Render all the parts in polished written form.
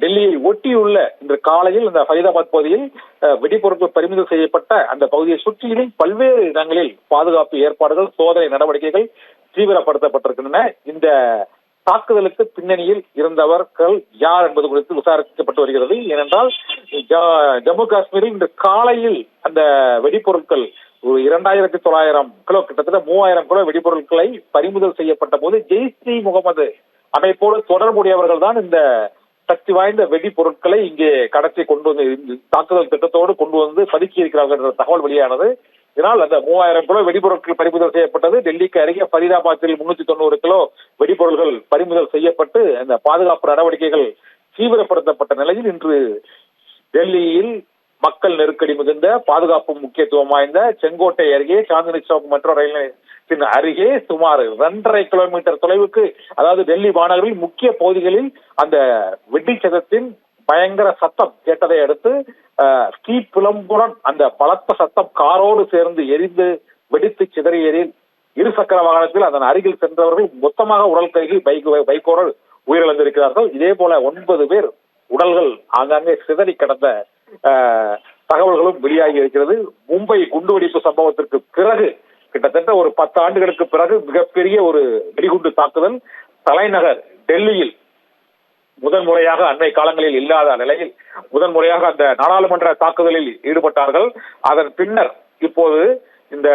டெல்லியை ஒட்டியுள்ள இந்த காலையில் இந்த ஃபரிதாபாத் பகுதியில் வெடிப்பொருட்கள் பறிமுதல் செய்யப்பட்ட அந்த பகுதியை சுற்றிலும் பல்வேறு இடங்களில் பாதுகாப்பு ஏற்பாடுகள், சோதனை நடவடிக்கைகள் தீவிரப்படுத்தப்பட்டிருக்கின்றன. இந்த தாக்குதலுக்கு பின்னணியில் இருந்தவர்கள் யார் என்பது குறித்து விசாரிக்கப்பட்டு வருகிறது. ஏனென்றால் ஜம்மு காஷ்மீரில் இன்று காலையில் அந்த வெடிப்பொருட்கள் 2900 கிலோ, கிட்டத்தட்ட 3000 கிலோ வெடிப்பொருட்களை பறிமுதல் செய்யப்பட்ட போது ஜெய்ஷ் இ முகமது அமைப்போடு தொடர்புடையவர்கள் தான் இந்த சக்தி வாய்ந்த வெடிப்பொருட்களை இங்கே கடத்தி கொண்டு வந்து தாக்குதல் திட்டத்தோடு கொண்டு வந்து பதுக்கி இருக்கிறார்கள் என்ற தகவல் வெளியானது. இதனால் அந்த 3000 கிலோ வெடிப்பொருட்கள் பறிமுதல் செய்யப்பட்டது. டெல்லிக்கு அருகே ஃபரிதாபாத்தில் 390 கிலோ வெடிப்பொருட்கள் பறிமுதல் செய்யப்பட்டு அந்த பாதுகாப்பு நடவடிக்கைகள் தீவிரப்படுத்தப்பட்ட நிலையில் இன்று டெல்லியில் மக்கள் நெருக்கடி மிகுந்த, பாதுகாப்பு முக்கியத்துவம் வாய்ந்த செங்கோட்டை அருகே சாந்தினி சௌக் மெட்ரோ ரயில் நிலையத்தின் அருகே சுமார் 2.5 கிலோமீட்டர் தொலைவுக்கு, அதாவது டெல்லி மாநகரில் முக்கிய பகுதிகளில் அந்த வெடி சத்தத்தின் பயங்கர சத்தம் கேட்டதை அடுத்து தீ புலம்புடன் அந்த பலத்த சத்தம் காரோடு சேர்ந்து எரிந்து வெடித்து சிதறியதில் இருசக்கர வாகனத்தில் அதன் அருகில் சென்றவர்கள் மொத்தமாக உடல் கையில் பைக்கோடு உயிரிழந்திருக்கிறார்கள். இதே போல 9 பேர் உடல்கள் ஆங்காங்கே சிதறி கிடந்த தகவல்களும் வெளியாகி இருக்கிறது. மும்பை குண்டுவெடிப்பு சம்பவத்திற்கு பிறகு, கிட்டத்தட்ட ஒரு 10 ஆண்டுகளுக்கு பிறகு மிகப்பெரிய ஒரு வெடிகுண்டு தாக்குதல் தலைநகர் டெல்லியில் முதன்முறையாக அண்மை காலங்களில் இல்லாத நிலையில் முதன்முறையாக அந்த நாடாளுமன்ற தாக்குதலில் ஈடுபட்டார்கள். அதன் பின்னர் இப்போது இந்த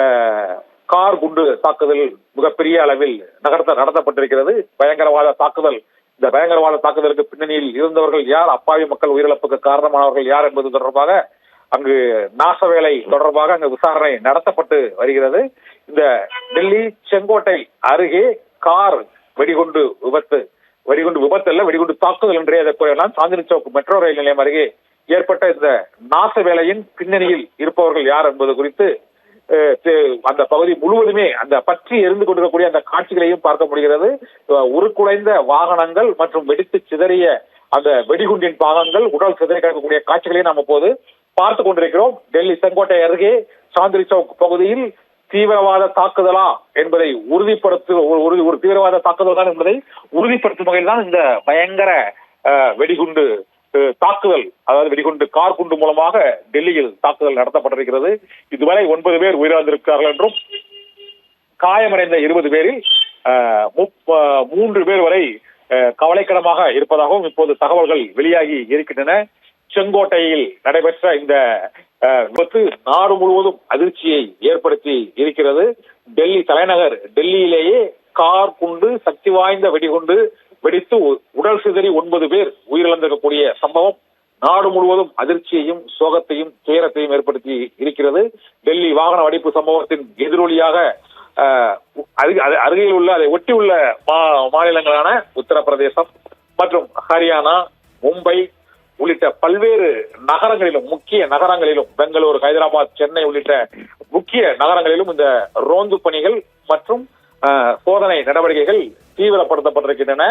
கார் குண்டு தாக்குதல் மிகப்பெரிய அளவில் நடத்தப்பட்டிருக்கிறது. பயங்கரவாத தாக்குதல், இந்த பயங்கரவாத தாக்குதலுக்கு பின்னணியில் இருந்தவர்கள் யார், அப்பாவி மக்கள் உயிரிழப்புக்கு காரணமானவர்கள் யார் என்பது தொடர்பாக அங்கு நாச வேலை தொடர்பாக அங்கு விசாரணை நடத்தப்பட்டு வருகிறது. இந்த டெல்லி செங்கோட்டை அருகே கார் வெடிகுண்டு தாக்குதல் என்றே அதை கூறலாம். சாந்தினி சௌக் மெட்ரோ ரயில் நிலையம் அருகே ஏற்பட்ட இந்த நாச வேலையின் பின்னணியில் இருப்பவர்கள் யார் என்பது குறித்து அந்த பகுதி முழுவதுமே அந்த பற்றி எரிந்து கொண்டிருக்கக்கூடிய அந்த காட்சிகளையும் பார்க்க முடிகிறது. உருக்குலைந்த வாகனங்கள் மற்றும் வெடித்து சிதறிய அந்த வெடிகுண்டின் பாகங்கள், உடல் சிதறி கிடக்கக்கூடிய காட்சிகளையும் நாம் இப்போது பார்த்து கொண்டிருக்கிறோம். டெல்லி செங்கோட்டை அருகே சாந்தினி சௌக் பகுதியில் தீவிரவாத தாக்குதலா என்பதை ஒரு தீவிரவாத தாக்குதல் தான் என்பதை உறுதிப்படுத்தும் வகையில் தான் இந்த பயங்கர வெடிகுண்டு தாக்குதல், அதாவது வெடிகுண்டு கார் குண்டு மூலமாக டெல்லியில் தாக்குதல் நடத்தப்பட்டிருக்கிறது. இதுவரை 9 பேர் உயிரிழந்திருக்கிறார்கள் என்றும் காயமடைந்த 20 பேரில் 3 பேர் வரை கவலைக்கிடமாக இருப்பதாகவும் இப்போது தகவல்கள் வெளியாகி இருக்கின்றன. செங்கோட்டையில் நடைபெற்ற இந்த விபத்து நாடு முழுவதும் அதிர்ச்சியை ஏற்படுத்தி இருக்கிறது. டெல்லி தலைநகர் டெல்லியிலேயே கார் குண்டு, சக்தி வாய்ந்த வெடிகுண்டு வெடித்து உடல் சிதறி 9 பேர் உயிரிழந்திருக்கக்கூடிய சம்பவம் நாடு முழுவதும் அதிர்ச்சியையும் சோகத்தையும் துயரத்தையும் ஏற்படுத்தி இருக்கிறது. டெல்லி வாகன வெடிப்பு சம்பவத்தின் எதிரொலியாக அருகில் உள்ள, அதை ஒட்டியுள்ள மாநிலங்களான உத்தரப்பிரதேசம் மற்றும் ஹரியானா, மும்பை உள்ளிட்ட பல்வேறு நகரங்களிலும், முக்கிய நகரங்களிலும், பெங்களூரு, ஹைதராபாத், சென்னை உள்ளிட்ட முக்கிய நகரங்களிலும் இந்த ரோந்து பணிகள் மற்றும் சோதனை நடவடிக்கைகள் தீவிரப்படுத்தப்பட்டிருக்கின்றன.